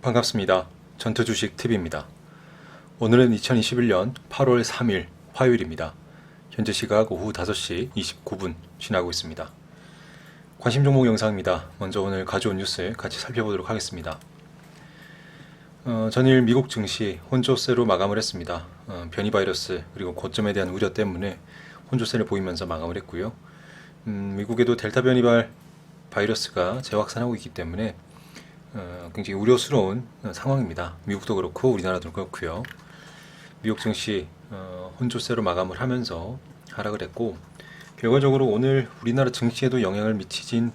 반갑습니다. 전투주식TV입니다. 오늘은 2021년 8월 3일 화요일입니다. 현재 시각 오후 5시 29분 지나고 있습니다. 관심 종목 영상입니다. 먼저 오늘 가져온 뉴스 같이 살펴보도록 하겠습니다. 전일 미국 증시 혼조세로 마감을 했습니다. 변이 바이러스 그리고 고점에 대한 우려 때문에 혼조세를 보이면서 마감을 했고요. 미국에도 델타 변이발 바이러스가 재확산하고 있기 때문에 굉장히 우려스러운 상황입니다. 미국도 그렇고 우리나라도 그렇고요. 미국 증시 혼조세로 마감을 하면서 하락을 했고, 결과적으로 오늘 우리나라 증시에도 영향을 미치진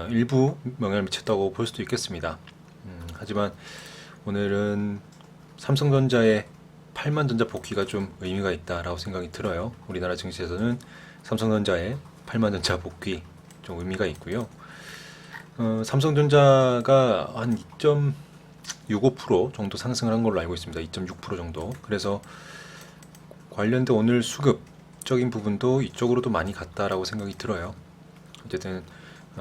일부 영향을 미쳤다고 볼 수도 있겠습니다. 하지만 오늘은 삼성전자의 8만 전자 복귀가 좀 의미가 있다라고 생각이 들어요. 우리나라 증시에서는 삼성전자의 8만 전자 복귀 좀 의미가 있고요. 삼성전자가 한 2.65% 정도 상승을 한 걸로 알고 있습니다. 2.6% 정도. 그래서 관련된 오늘 수급적인 부분도 이쪽으로도 많이 갔다라고 생각이 들어요. 어쨌든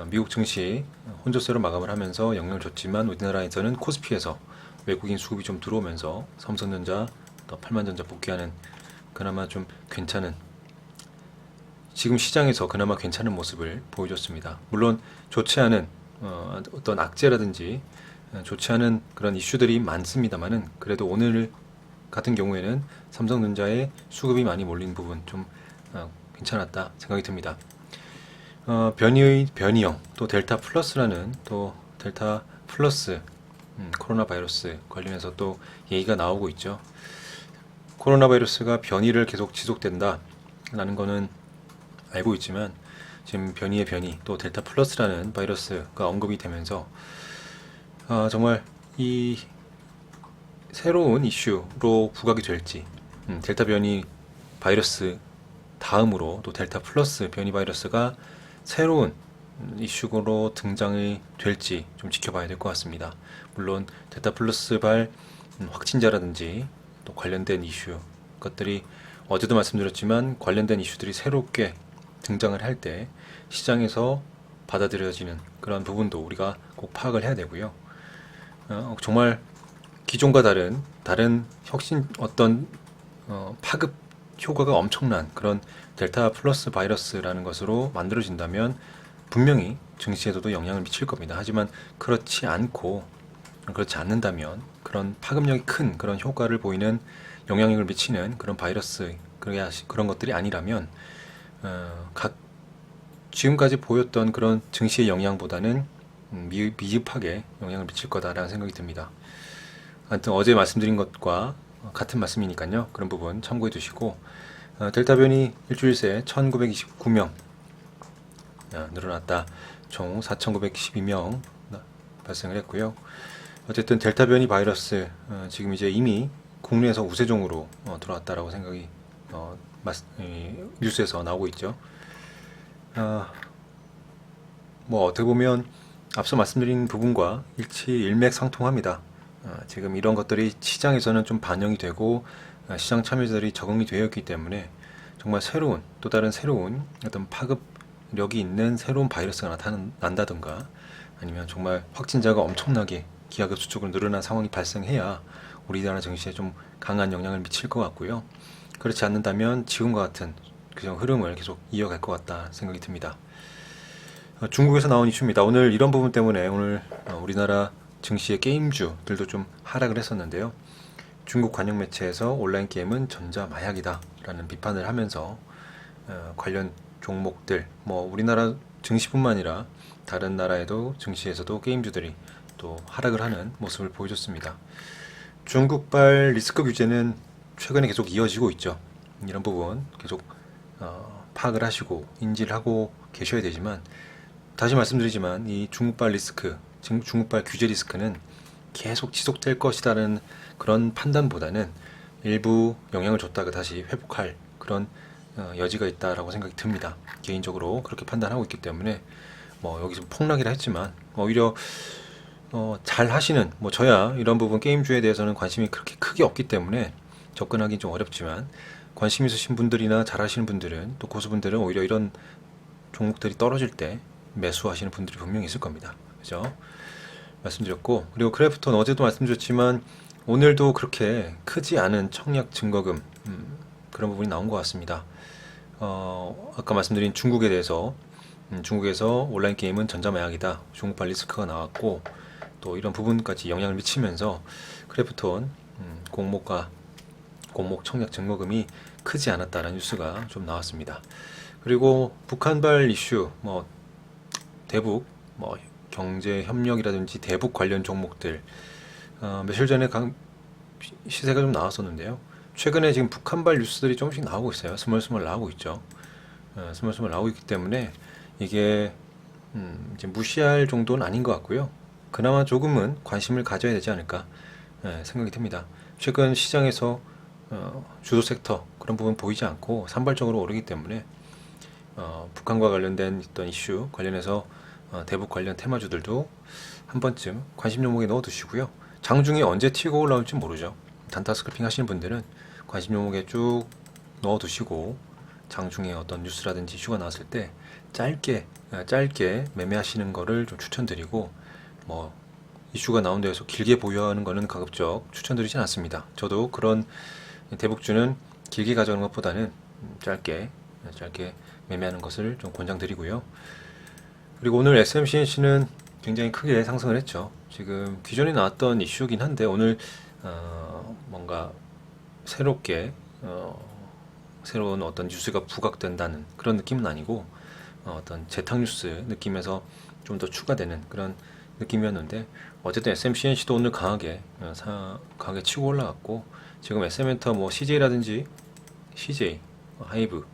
미국 증시 혼조세로 마감을 하면서 영향을 줬지만 우리나라에서는 코스피에서 외국인 수급이 좀 들어오면서 삼성전자 또 8만 전자 복귀하는 그나마 좀 괜찮은, 지금 시장에서 그나마 괜찮은 모습을 보여줬습니다. 물론 좋지 않은 어떤 악재라든지 좋지 않은 그런 이슈들이 많습니다만은, 그래도 오늘 같은 경우에는 삼성전자의 수급이 많이 몰린 부분 좀 괜찮았다 생각이 듭니다. 변이형 또 델타 플러스라는, 또 델타 플러스 코로나 바이러스 관련해서 또 얘기가 나오고 있죠. 코로나 바이러스가 변이를 계속 지속된다 라는 거는 알고 있지만, 지금 변이의 변이 또 델타 플러스라는 바이러스가 언급이 되면서 정말 이 새로운 이슈로 부각이 될지, 델타 변이 바이러스 다음으로 또 델타 플러스 변이 바이러스가 새로운 이슈로 등장이 될지 좀 지켜봐야 될 것 같습니다. 물론 델타 플러스발 확진자라든지 또 관련된 이슈 것들이 어제도 말씀드렸지만, 관련된 이슈들이 새롭게 등장을 할 때 시장에서 받아들여지는 그런 부분도 우리가 꼭 파악을 해야 되고요. 정말 기존과 다른 혁신 어떤 파급 효과가 엄청난 그런 델타 플러스 바이러스라는 것으로 만들어진다면 분명히 증시에도 영향을 미칠 겁니다. 하지만 그렇지 않는다면, 그런 파급력이 큰 그런 효과를 보이는 영향력을 미치는 그런 바이러스, 그런 것들이 아니라면 지금까지 보였던 그런 증시의 영향보다는 미흡하게 영향을 미칠 거다라는 생각이 듭니다. 아무튼 어제 말씀드린 것과 같은 말씀이니까요. 그런 부분 참고해 두시고, 델타 변이 일주일 새 1929명 늘어났다. 총 4912명 발생을 했고요. 어쨌든 델타 변이 바이러스 지금 이제 이미 국내에서 우세종으로 들어왔다라고 생각이 뉴스에서 나오고 있죠. 뭐 어떻게 보면 앞서 말씀드린 부분과 일맥상통합니다. 지금 이런 것들이 시장에서는 좀 반영이 되고 시장 참여자들이 적응이 되어 있기 때문에 정말 또 다른 새로운 어떤 파급력이 있는 새로운 바이러스가 나타난다든가, 아니면 정말 확진자가 엄청나게 기하급수적으로 늘어난 상황이 발생해야 우리나라 증시에 좀 강한 영향을 미칠 것 같고요. 그렇지 않는다면 지금과 같은 그냥 흐름을 계속 이어갈 것 같다 생각이 듭니다. 중국에서 나온 이슈입니다. 오늘 이런 부분 때문에 오늘 우리나라 증시의 게임주들도 좀 하락을 했었는데요. 중국 관영 매체에서 온라인 게임은 전자 마약이다 라는 비판을 하면서 관련 종목들, 뭐 우리나라 증시뿐만 아니라 다른 나라에도 증시에서도 게임주들이 또 하락을 하는 모습을 보여줬습니다. 중국발 리스크 규제는 최근에 계속 이어지고 있죠. 이런 부분 계속 파악을 하시고 인지를 하고 계셔야 되지만, 다시 말씀드리지만 이 중국발 규제 리스크는 계속 지속될 것이라는 그런 판단보다는 일부 영향을 줬다가 다시 회복할 그런 여지가 있다라고 생각이 듭니다. 개인적으로 그렇게 판단하고 있기 때문에 뭐 여기서 폭락이라 했지만 오히려 잘 하시는, 뭐 저야 이런 부분 게임주에 대해서는 관심이 그렇게 크게 없기 때문에 접근하기 좀 어렵지만, 관심 있으신 분들이나 잘 하시는 분들은, 또 고수분들은 오히려 이런 종목들이 떨어질 때 매수하시는 분들이 분명히 있을 겁니다. 그죠? 말씀드렸고, 그리고 크래프톤 어제도 말씀드렸지만 오늘도 그렇게 크지 않은 청약 증거금 그런 부분이 나온 것 같습니다. 아까 말씀드린 중국에 대해서 중국에서 온라인 게임은 전자마약이다. 중국발 리스크가 나왔고 또 이런 부분까지 영향을 미치면서 크래프톤 공목 청약 증거금이 크지 않았다라는 뉴스가 좀 나왔습니다. 그리고 북한발 이슈, 대북, 경제 협력이라든지 대북 관련 종목들 며칠 전에 시세가 좀 나왔었는데요. 최근에 지금 북한발 뉴스들이 조금씩 나오고 있어요. 스멀스멀 나오고 있죠. 스멀스멀 나오고 있기 때문에 이게 이제 무시할 정도는 아닌 것 같고요. 그나마 조금은 관심을 가져야 되지 않을까 생각이 듭니다. 최근 시장에서 주도 섹터 그런 부분 보이지 않고 산발적으로 오르기 때문에 북한과 관련된 어떤 이슈 관련해서 대북 관련 테마주들도 한 번쯤 관심 종목에 넣어 두시고요. 장중에 언제 튀고 올라올지 모르죠. 단타 스크핑 하시는 분들은 관심 종목에 쭉 넣어 두시고 장중에 어떤 뉴스라든지 이슈가 나왔을 때 짧게 매매하시는 거를 좀 추천드리고, 이슈가 나온 데에서 길게 보유하는 거는 가급적 추천드리진 않습니다. 저도 그런 대북주는 길게 가져가는 것보다는 짧게 매매하는 것을 좀 권장드리고요. 그리고 오늘 SMCNC는 굉장히 크게 상승을 했죠. 지금 기존에 나왔던 이슈긴 한데 오늘 뭔가 새로운 어떤 뉴스가 부각된다는 그런 느낌은 아니고 어떤 재탕 뉴스 느낌에서 좀 더 추가되는 그런 느낌이었는데, 어쨌든 SMCNC도 오늘 강하게 치고 올라갔고, 지금 SM엔터 CJ라든지 CJ, 하이브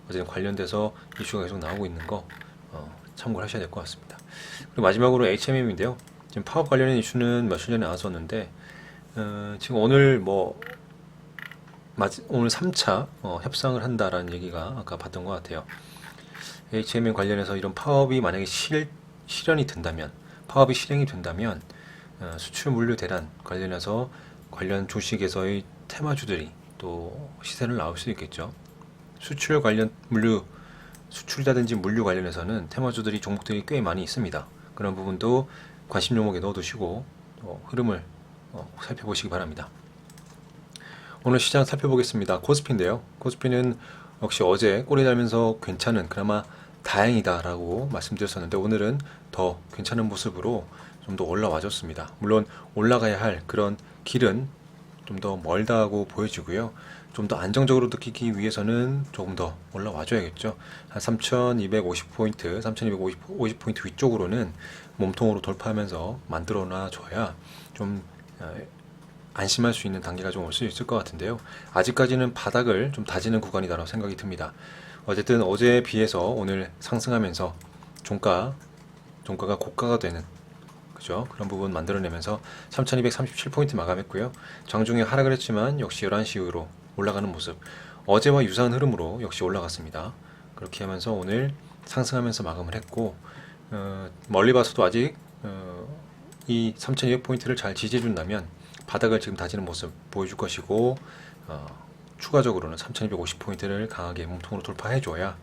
어쨌든 관련돼서 이슈가 계속 나오고 있는 거 참고를 하셔야 될 것 같습니다. 그리고 마지막으로 HMM인데요. 지금 파업 관련된 이슈는 며칠 전에 나왔었는데 지금 오늘 3차 협상을 한다라는 얘기가 아까 봤던 것 같아요. HMM 관련해서 이런 파업이 만약에 실현이 된다면, 파업이 실행이 된다면 수출 물류 대란 관련해서 관련 주식에서의 테마주들이 또 시세를 나올 수 있겠죠. 수출 관련 수출이라든지 물류 관련해서는 테마주들이 종목들이 꽤 많이 있습니다. 그런 부분도 관심 종목에 넣어두시고 흐름을 살펴보시기 바랍니다. 오늘 시장 살펴보겠습니다. 코스피인데요. 코스피는 역시 어제 꼬리 달면서 괜찮은, 그나마 다행이다라고 말씀드렸었는데 오늘은 더 괜찮은 모습으로 좀 더 올라와줬습니다. 물론 올라가야 할 그런 길은 좀 더 멀다고 보여지고요. 좀 더 안정적으로 느끼기 위해서는 조금 더 올라와줘야겠죠. 한 3250포인트, 3250포인트 위쪽으로는 몸통으로 돌파하면서 만들어 놔줘야 좀 안심할 수 있는 단계가 좀 올 수 있을 것 같은데요. 아직까지는 바닥을 좀 다지는 구간이다라고 생각이 듭니다. 어쨌든 어제에 비해서 오늘 상승하면서 종가가 고가가 되는 그런 부분 만들어내면서 3237포인트 마감했고요. 장중에 하락을 했지만 역시 11시 이후로 올라가는 모습, 어제와 유사한 흐름으로 역시 올라갔습니다. 그렇게 하면서 오늘 상승하면서 마감을 했고, 멀리 봐서도 아직 이 3200포인트를 잘 지지해준다면 바닥을 지금 다지는 모습 보여줄 것이고, 추가적으로는 3250포인트를 강하게 몸통으로 돌파해줘야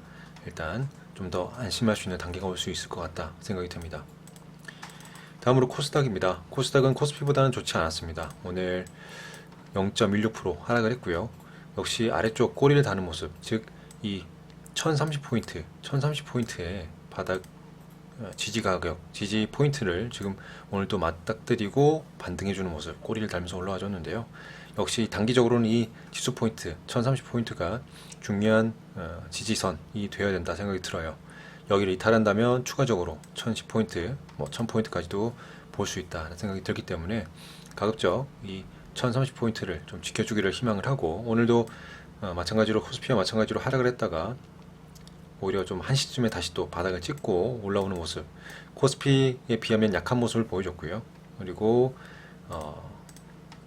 일단 좀 더 안심할 수 있는 단계가 올 수 있을 것 같다 생각이 듭니다. 다음으로 코스닥입니다. 코스닥은 코스피보다는 좋지 않았습니다. 오늘 0.16% 하락을 했고요. 역시 아래쪽 꼬리를 다는 모습, 즉 이 1030포인트의 바닥 지지 가격, 지지 포인트를 지금 오늘 또 맞닥뜨리고 반등해주는 모습, 꼬리를 달면서 올라와 줬는데요. 역시 단기적으로는 이 지수 포인트 1030포인트가 중요한 지지선이 되어야 된다 생각이 들어요. 여기를 이탈한다면 추가적으로 1010포인트, 1000포인트까지도 볼 수 있다 생각이 들기 때문에 가급적 이 1030포인트를 좀 지켜주기를 희망을 하고, 오늘도 마찬가지로 코스피와 마찬가지로 하락을 했다가 오히려 좀 1시쯤에 다시 또 바닥을 찍고 올라오는 모습, 코스피에 비하면 약한 모습을 보여줬고요. 그리고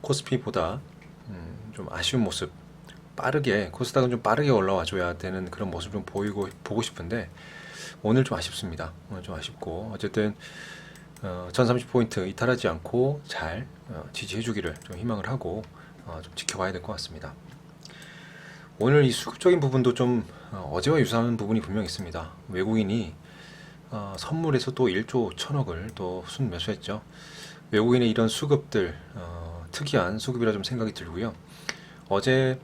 코스피보다 좀 아쉬운 모습, 코스닥은 좀 빠르게 올라와 줘야 되는 그런 모습 좀 보고 싶은데 오늘 좀 아쉽습니다. 오늘 좀 아쉽고, 어쨌든 1030포인트 이탈하지 않고 잘 지지해 주기를 좀 희망을 하고 좀 지켜봐야 될 것 같습니다. 오늘 이 수급적인 부분도 좀 어제와 유사한 부분이 분명 있습니다. 외국인이 선물에서 또 1조 1천억을 또 순매수했죠. 외국인의 이런 수급들 특이한 수급이라 좀 생각이 들고요. 어제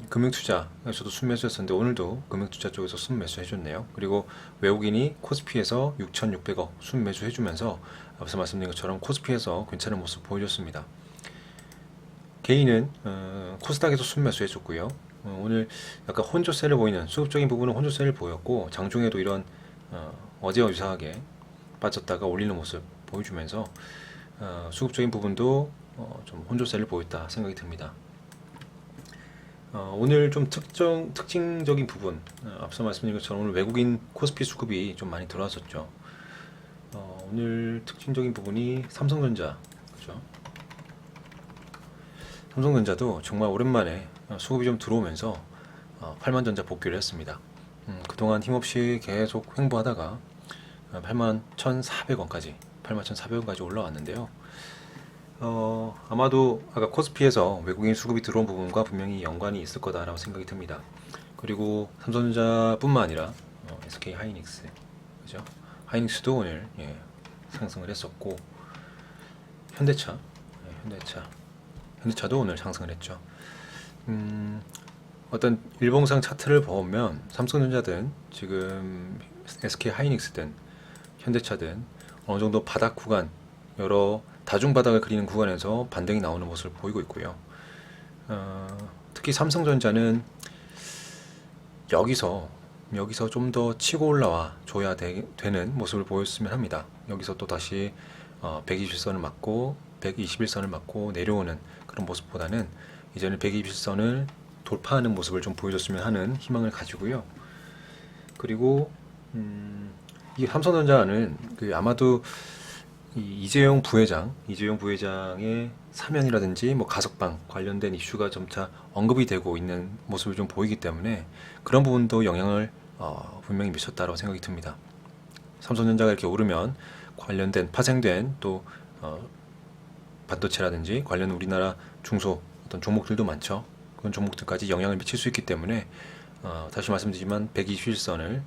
금융투자에서도 순매수했었는데 오늘도 금융투자 쪽에서 순매수해줬네요. 그리고 외국인이 코스피에서 6,600억 순매수해주면서 앞서 말씀드린 것처럼 코스피에서 괜찮은 모습 보여줬습니다. 개인은 코스닥에서 순매수해줬고요. 오늘 약간 혼조세를 보이는 수급적인 부분은 혼조세를 보였고 장중에도 이런 어제와 유사하게 빠졌다가 올리는 모습 보여주면서 수급적인 부분도 좀 혼조세를 보였다 생각이 듭니다. 오늘 좀 특징적인 부분, 앞서 말씀드린 것처럼 오늘 외국인 코스피 수급이 좀 많이 들어왔었죠. 오늘 특징적인 부분이 삼성전자, 그죠? 삼성전자도 정말 오랜만에 수급이 좀 들어오면서 8만전자 복귀를 했습니다. 그동안 힘없이 계속 횡보하다가 81,400원까지 81,400원까지 올라왔는데요. 아마도 아까 코스피에서 외국인 수급이 들어온 부분과 분명히 연관이 있을 거다라고 생각이 듭니다. 그리고 삼성전자뿐만 아니라 SK 하이닉스, 그죠? 하이닉스도 오늘 상승을 했었고 현대차, 현대차도 오늘 상승을 했죠. 어떤 일봉상 차트를 보면 삼성전자든 지금 SK 하이닉스든 현대차든 어느 정도 바닥 구간, 여러 다중 바닥을 그리는 구간에서 반등이 나오는 모습을 보이고 있고요. 특히 삼성전자는 여기서 좀 더 치고 올라와 줘야 되는 모습을 보였으면 합니다. 여기서 또 다시 120선을 맞고 121선을 맞고 내려오는 그런 모습보다는 이제는 120선을 돌파하는 모습을 좀 보여줬으면 하는 희망을 가지고요. 그리고 이 삼성전자는 아마도 이재용 부회장의 사면이라든지 뭐 가석방 관련된 이슈가 점차 언급이 되고 있는 모습을 좀 보이기 때문에 그런 부분도 영향을 분명히 미쳤다고 생각이 듭니다. 삼성전자가 이렇게 오르면 관련된 파생된 또 반도체라든지 관련 우리나라 중소 어떤 종목들도 많죠. 그런 종목들까지 영향을 미칠 수 있기 때문에 다시 말씀드리지만 121선을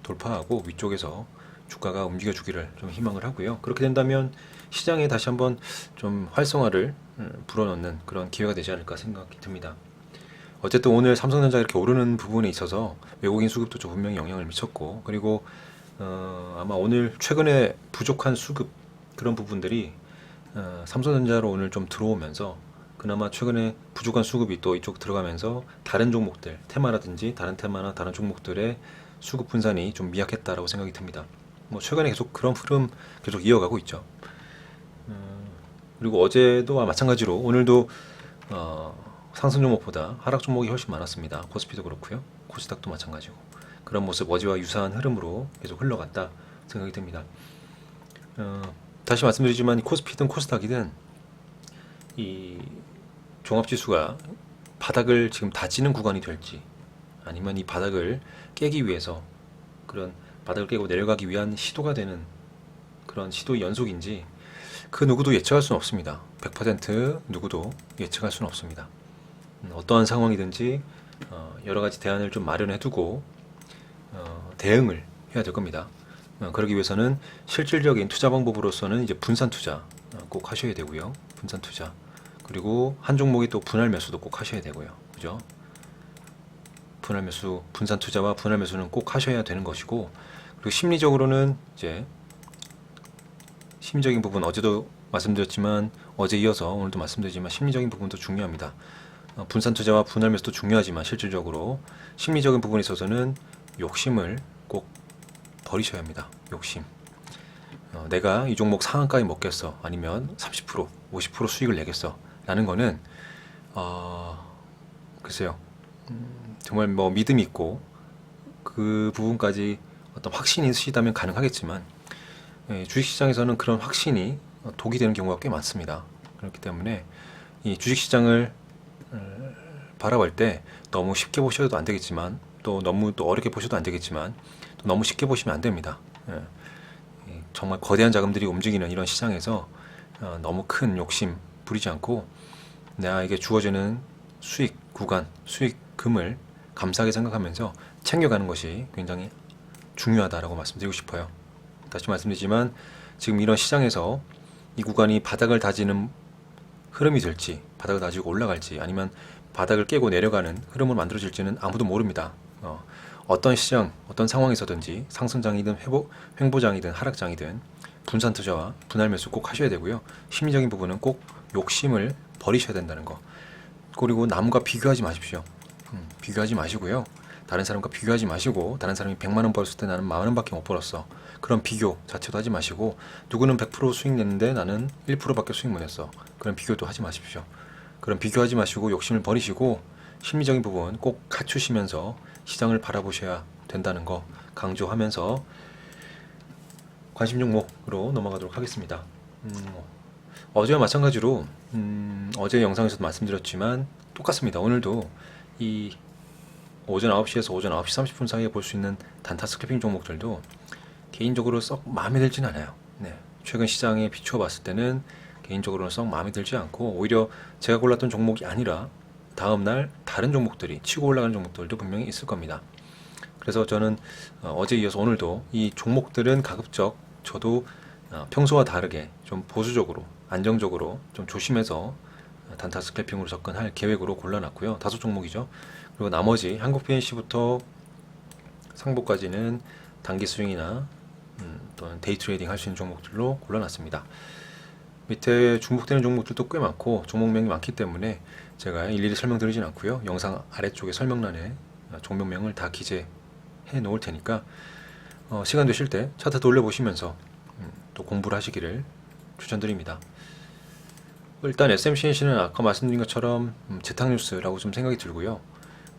돌파하고 위쪽에서 주가가 움직여 주기를 좀 희망을 하고요. 그렇게 된다면 시장에 다시 한번 좀 활성화를 불어넣는 그런 기회가 되지 않을까 생각이 듭니다. 어쨌든 오늘 삼성전자 이렇게 오르는 부분에 있어서 외국인 수급도 좀 분명히 영향을 미쳤고, 그리고 아마 오늘 최근에 부족한 수급 그런 부분들이 삼성전자로 오늘 좀 들어오면서 그나마 최근에 부족한 수급이 또 이쪽 들어가면서 다른 종목들, 테마라든지 다른 테마나 다른 종목들의 수급 분산이 좀 미약했다라고 생각이 듭니다. 뭐 최근에 계속 그런 흐름 계속 이어가고 있죠. 그리고 어제도 마찬가지로 오늘도 상승 종목보다 하락 종목이 훨씬 많았습니다. 코스피도 그렇고요. 코스닥도 마찬가지고 그런 모습 어제와 유사한 흐름으로 계속 흘러갔다 생각이 듭니다. 다시 말씀드리지만 코스피든 코스닥이든 이 종합지수가 바닥을 지금 다지는 구간이 될지 아니면 이 바닥을 깨기 위해서 그런 바닥을 깨고 내려가기 위한 시도가 되는 그런 시도의 연속인지 그 누구도 예측할 수는 없습니다. 100% 누구도 예측할 수는 없습니다. 어떠한 상황이든지 여러 가지 대안을 좀 마련해 두고 대응을 해야 될 겁니다. 그러기 위해서는 실질적인 투자 방법으로서는 이제 분산 투자 꼭 하셔야 되고요. 분산 투자. 그리고 한 종목이 또 분할 매수도 꼭 하셔야 되고요. 그죠? 분할 매수, 분산 투자와 분할 매수는 꼭 하셔야 되는 것이고, 그리고 심리적으로는 이제 심리적인 부분 어제도 말씀드렸지만 어제 이어서 오늘도 말씀드리지만 심리적인 부분도 중요합니다. 분산 투자와 분할 매수도 중요하지만 실질적으로 심리적인 부분에 있어서는 욕심을 꼭 버리셔야 합니다. 욕심. 내가 이 종목 상한가에 먹겠어. 아니면 30%, 50% 수익을 내겠어. 라는 거는 글쎄요. 정말 뭐 믿음이 있고 그 부분까지 어떤 확신이 있으시다면 가능하겠지만 주식시장에서는 그런 확신이 독이 되는 경우가 꽤 많습니다. 그렇기 때문에 이 주식시장을 바라볼 때 너무 쉽게 보셔도 안 되겠지만 또 너무 또 어렵게 보셔도 안 되겠지만 또 너무 쉽게 보시면 안 됩니다. 정말 거대한 자금들이 움직이는 이런 시장에서 너무 큰 욕심 부리지 않고 나에게 주어지는 수익 구간, 수익금을 감사하게 생각하면서 챙겨가는 것이 굉장히 중요하다라고 말씀드리고 싶어요. 다시 말씀드리지만 지금 이런 시장에서 이 구간이 바닥을 다지는 흐름이 될지, 바닥을 다지고 올라갈지, 아니면 바닥을 깨고 내려가는 흐름을 만들어질지는 아무도 모릅니다. 어떤 시장, 어떤 상황에서든지 상승장이든 횡보장이든 하락장이든 분산 투자와 분할 매수 꼭 하셔야 되고요. 심리적인 부분은 꼭 욕심을 버리셔야 된다는 거. 그리고 남과 비교하지 마십시오. 비교하지 마시고요. 다른 사람과 비교하지 마시고, 다른 사람이 100만 원 벌었을 때 나는 10,000원 밖에 못 벌었어. 그런 비교 자체도 하지 마시고, 누구는 100% 수익 냈는데 나는 1%밖에 수익 못 냈어. 그런 비교도 하지 마십시오. 그런 비교하지 마시고 욕심을 버리시고 심리적인 부분 꼭 갖추시면서 시장을 바라보셔야 된다는 거 강조하면서 관심 종목으로 넘어가도록 하겠습니다. 어제와 마찬가지로 어제 영상에서도 말씀드렸지만 똑같습니다. 오늘도 이 오전 9시에서 오전 9시 30분 사이에 볼 수 있는 단타 스크래핑 종목들도 개인적으로 썩 마음에 들진 않아요. 네. 최근 시장에 비추어 봤을 때는 개인적으로는 썩 마음에 들지 않고, 오히려 제가 골랐던 종목이 아니라 다음날 다른 종목들이 치고 올라가는 종목들도 분명히 있을 겁니다. 그래서 저는 어제 이어서 오늘도 이 종목들은 가급적 저도 평소와 다르게 좀 보수적으로 안정적으로 좀 조심해서 단타 스캘핑으로 접근할 계획으로 골라놨고요. 5종목이죠. 그리고 나머지 한국 PNC부터 상보까지는 단기 스윙이나 또는 데이 트레이딩 할 수 있는 종목들로 골라놨습니다. 밑에 중복되는 종목들도 꽤 많고 종목명이 많기 때문에 제가 일일이 설명드리진 않고요. 영상 아래쪽에 설명란에 종목명을 다 기재해 놓을 테니까 시간 되실 때 차트 돌려보시면서 또 공부를 하시기를 추천드립니다. 일단 SMCNC는 아까 말씀드린 것처럼 재탕뉴스라고 좀 생각이 들고요.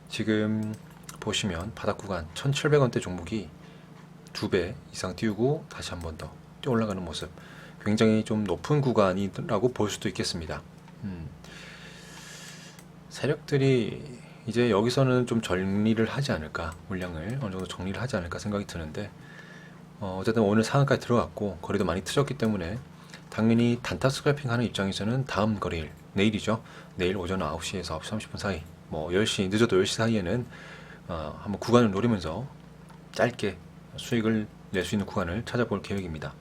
지금 보시면 바닥 구간 1,700원대 종목이 2배 이상 띄우고 다시 한 번 더 뛰어 올라가는 모습, 굉장히 좀 높은 구간이라고 볼 수도 있겠습니다. 세력들이 이제 여기서는 좀 정리를 하지 않을까, 물량을 어느 정도 정리를 하지 않을까 생각이 드는데, 어쨌든 오늘 상한가에 들어갔고 거리도 많이 트졌기 때문에 당연히 단타 스크래핑 하는 입장에서는 다음 거래일, 내일이죠. 내일 오전 9시에서 9시 30분 사이, 뭐 10시, 늦어도 10시 사이에는 한번 구간을 노리면서 짧게 수익을 낼 수 있는 구간을 찾아볼 계획입니다.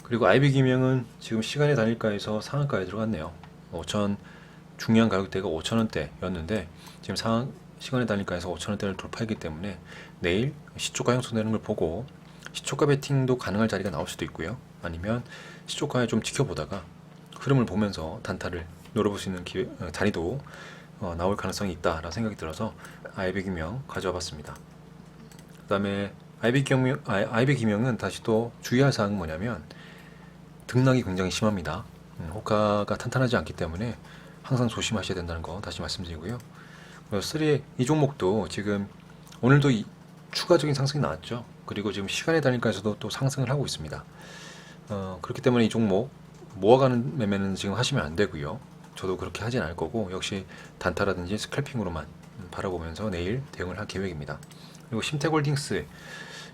그리고 IB기명은 지금 시간의 단일가에서 상한가에 들어갔네요. 5천, 중요한 가격대가 5,000원대였는데 지금 시간의 단일가에서 5,000원대를 돌파했기 때문에 내일 시초가 형성되는 걸 보고 시초가 베팅도 가능할 자리가 나올 수도 있고요. 아니면 시초가에 좀 지켜보다가 흐름을 보면서 단타를 노려볼 수 있는 자리도 나올 가능성이 있다라는 생각이 들어서 IB기명 가져와 봤습니다. 그 다음에 IB기명은 다시 또 주의할 사항은 뭐냐면 등락이 굉장히 심합니다. 호가가 탄탄하지 않기 때문에 항상 조심하셔야 된다는 거 다시 말씀드리고요. 이 종목도 지금 오늘도 추가적인 상승이 나왔죠. 그리고 지금 시간의 단일가에서도 또 상승을 하고 있습니다. 그렇기 때문에 이 종목 모아가는 매매는 지금 하시면 안 되고요. 저도 그렇게 하진 않을 거고, 역시 단타라든지 스캘핑으로만 바라보면서 내일 대응을 할 계획입니다. 그리고 심택홀딩스,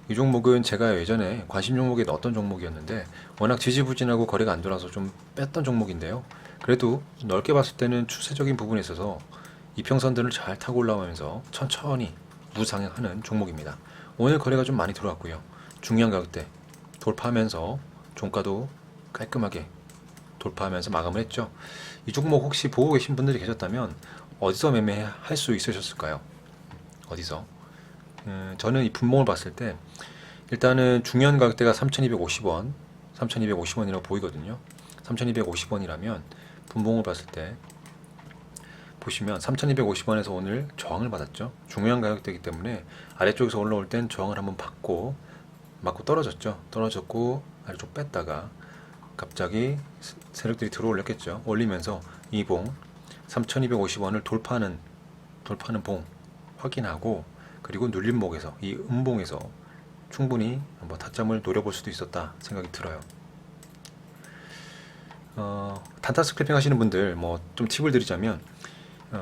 이 종목은 제가 예전에 관심 종목에 넣었던 종목이었는데 워낙 지지부진하고 거래가 안 돌아서 좀 뺐던 종목인데요. 그래도 넓게 봤을 때는 추세적인 부분에 있어서 이평선들을 잘 타고 올라오면서 천천히 무상향하는 종목입니다. 오늘 거래가 좀 많이 들어왔고요. 중요한 가격대 돌파하면서 종가도 깔끔하게 돌파하면서 마감을 했죠. 이 종목 혹시 보고 계신 분들이 계셨다면 어디서 매매할 수 있으셨을까요? 어디서? 저는 이 분봉을 봤을 때 일단은 중요한 가격대가 3,250원, 3,250원이라고 보이거든요. 3,250원이라면 분봉을 봤을 때 보시면 3,250원에서 오늘 저항을 받았죠. 중요한 가격대이기 때문에 아래쪽에서 올라올 땐 저항을 한번 받고 맞고 떨어졌죠. 떨어졌고 아래쪽 뺐다가 갑자기 세력들이 들어올렸겠죠. 올리면서 이 봉 3,250원을 돌파하는 봉 확인하고, 그리고 눌림목에서 이 음봉에서 충분히 한번 타점을 노려볼 수도 있었다 생각이 들어요. 단타 스크래핑 하시는 분들 뭐 좀 팁을 드리자면,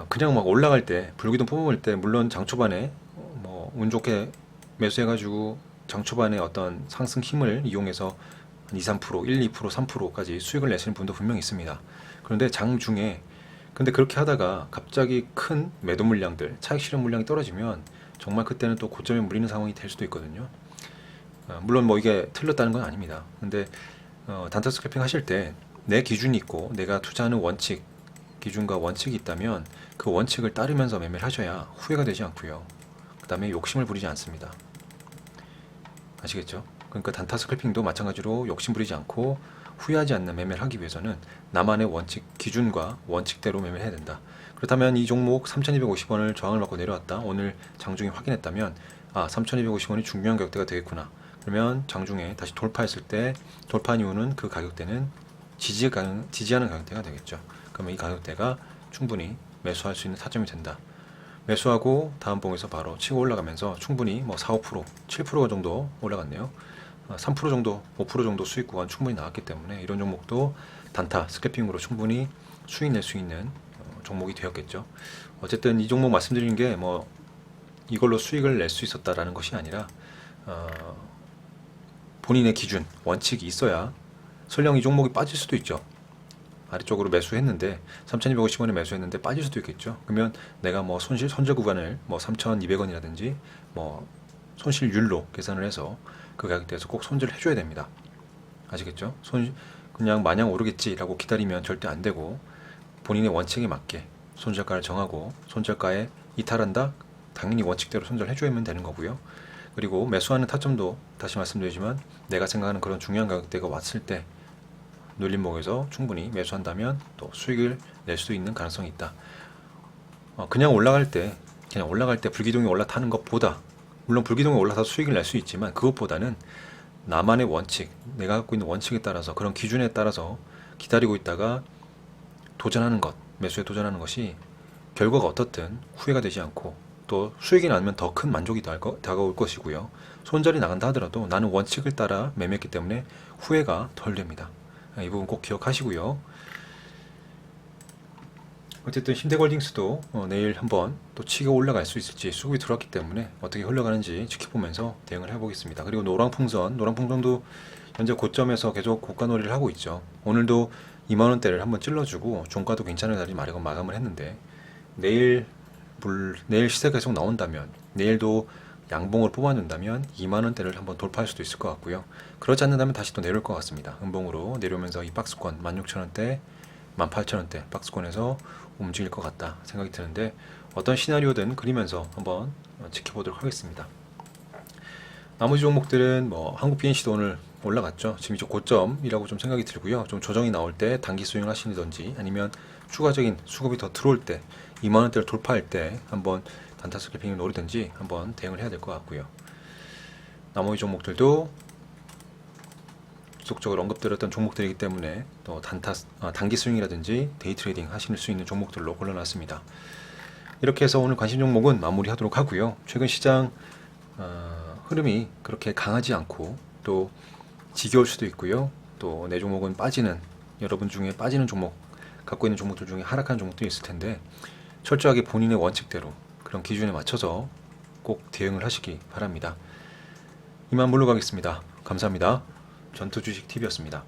그냥 막 올라갈 때 불기둥 뽑을 때 물론 장 초반에 뭐 운 좋게 매수해가지고 장 초반에 어떤 상승 힘을 이용해서 한 2, 3%, 1, 2%, 3%까지 수익을 내시는 분도 분명히 있습니다. 그런데 장 중에 근데 그렇게 하다가 갑자기 큰 매도 물량들, 차익 실현 물량이 떨어지면 정말 그때는 또 고점에 물리는 상황이 될 수도 있거든요. 물론 뭐 이게 틀렸다는 건 아닙니다. 근데 단타 스캘핑 하실 때 내 기준이 있고 내가 투자하는 원칙, 기준과 원칙이 있다면 그 원칙을 따르면서 매매를 하셔야 후회가 되지 않고요. 그 다음에 욕심을 부리지 않습니다. 아시겠죠? 그러니까 단타 스캘핑도 마찬가지로 욕심 부리지 않고 후회하지 않는 매매를 하기 위해서는 나만의 원칙, 기준과 원칙대로 매매를 해야 된다. 그렇다면 이 종목 3,250원을 저항을 받고 내려왔다. 오늘 장중에 확인했다면 3,250원이 중요한 가격대가 되겠구나. 그러면 장중에 다시 돌파했을 때 돌파한 이유는 그 가격대는 지지하는 가격대가 되겠죠. 그러면 이 가격대가 충분히 매수할 수 있는 타점이 된다. 매수하고 다음 봉에서 바로 치고 올라가면서 충분히 뭐 4, 5%, 7% 정도 올라갔네요. 3% 정도, 5% 정도 수익 구간 충분히 나왔기 때문에 이런 종목도 단타, 스캐핑으로 충분히 수익 낼 수 있는 종목이 되었겠죠. 어쨌든 이 종목 말씀드리는 게 뭐 이걸로 수익을 낼 수 있었다라는 것이 아니라 본인의 기준, 원칙이 있어야 설령 이 종목이 빠질 수도 있죠. 아래쪽으로 매수했는데 3,250원에 매수했는데 빠질 수도 있겠죠. 그러면 내가 뭐 손절 구간을 뭐 3,200원이라든지 뭐 손실률로 계산을 해서 그 가격대에서 꼭 손절을 해줘야 됩니다. 아시겠죠? 그냥 마냥 오르겠지라고 기다리면 절대 안 되고 본인의 원칙에 맞게 손절가를 정하고 손절가에 이탈한다? 당연히 원칙대로 손절해줘야만 되는 거고요. 그리고 매수하는 타점도 다시 말씀드리지만 내가 생각하는 그런 중요한 가격대가 왔을 때 눌림목에서 충분히 매수한다면 또 수익을 낼 수 있는 가능성이 있다. 그냥 올라갈 때 불기둥이 올라타는 것보다 물론 불기둥이 올라서 수익을 낼 수 있지만 그것보다는 나만의 원칙, 내가 갖고 있는 원칙에 따라서 그런 기준에 따라서 기다리고 있다가 도전하는 것, 매수에 도전하는 것이 결과가 어떻든 후회가 되지 않고 또 수익이 나면 더 큰 만족이 다가올 것이고요. 손절이 나간다 하더라도 나는 원칙을 따라 매매했기 때문에 후회가 덜 됩니다. 이 부분 꼭 기억하시고요. 어쨌든 힘대골딩스도 내일 한번 또 치고 올라갈 수 있을지 수급이 들어왔기 때문에 어떻게 흘러가는지 지켜보면서 대응을 해보겠습니다. 그리고 노랑풍선도 현재 고점에서 계속 고가놀이를 하고 있죠. 오늘도 2만원대를 한번 찔러주고 종가도 괜찮은 자리 마감을 했는데 내일 시세가 계속 나온다면 내일도 양봉을 뽑아준다면 2만원대를 한번 돌파할 수도 있을 것 같고요. 그렇지 않는다면 다시 또 내려올 것 같습니다. 음봉으로 내려오면서 이 박스권 16,000원대 18,000원대 박스권에서 움직일 것 같다 생각이 드는데 어떤 시나리오든 그리면서 한번 지켜보도록 하겠습니다. 나머지 종목들은 뭐 한국 BNC도 오늘 올라갔죠. 지금 이제 고점이라고 좀 생각이 들고요. 좀 조정이 나올 때 단기 수익을 하시든지 아니면 추가적인 수급이 더 들어올 때 2만원대를 돌파할 때 한번 단타 스캘핑을 노리든지 한번 대응을 해야 될 것 같고요. 나머지 종목들도 지속적으로 언급드렸던 종목들이기 때문에 또 단기 스윙이라든지 데이 트레이딩 하실 수 있는 종목들로 골라놨습니다. 이렇게 해서 오늘 관심 종목은 마무리하도록 하고요. 최근 시장 흐름이 그렇게 강하지 않고 또 지겨울 수도 있고요. 또 내 종목은 여러분 중에 빠지는 종목, 갖고 있는 종목들 중에 하락하는 종목들이 있을 텐데 철저하게 본인의 원칙대로 그런 기준에 맞춰서 꼭 대응을 하시기 바랍니다. 이만 물러가겠습니다. 감사합니다. 전투주식TV였습니다.